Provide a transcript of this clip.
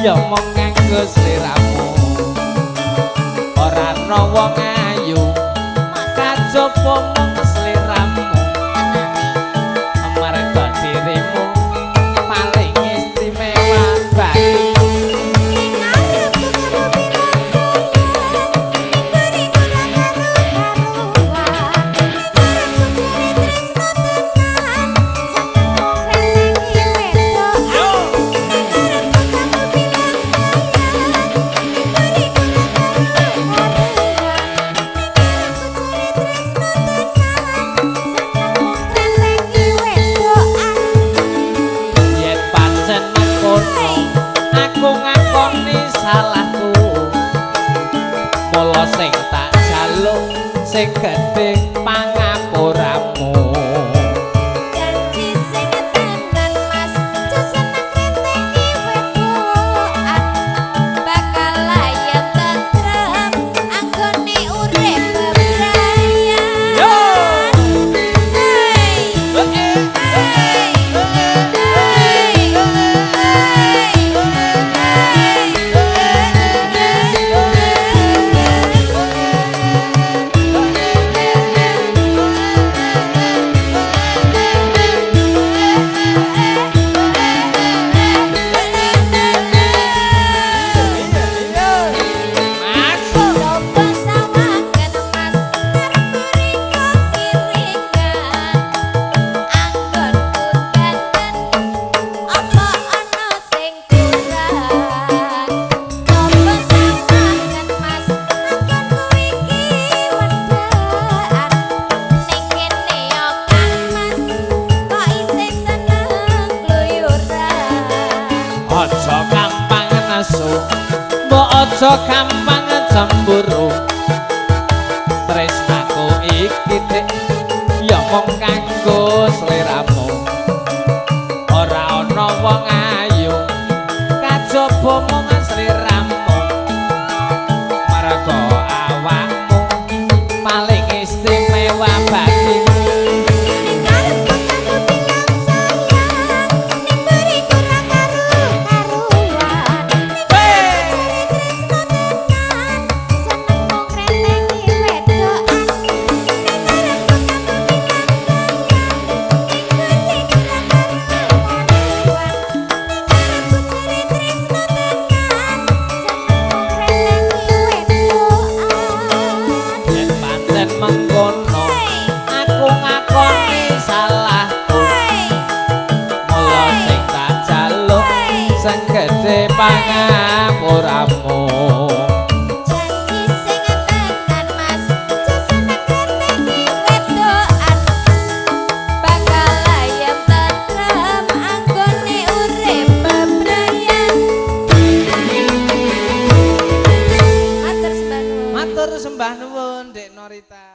ya mong nganggo sliramu ora ana wong ayu kajaba mung sliramu amarga dirimu paling istimewa bagi aku ngakoni salahku mula sing tak jaluk sing gedhe pangapuramu janji sing tenan mas seneng rentengi wedoan bakal layak tentrem anggone urip bebrayan aja gampang nesu mbok aja gampang cemburu tresnaku iki dik ya mung kanggo sliramu ora ana wong ayu kajaba mung sliramu marga awakmu paling istimewa bagiku mengkono aku ngakoni salahku mula sing tak jaluk sing gedhe pangapuramu janji sing tenan mas seneng rentengi wedoan bakal layak tentrem anggone urip bebrayan matur sembah nuwun matur sembah nuwun Dek Norita.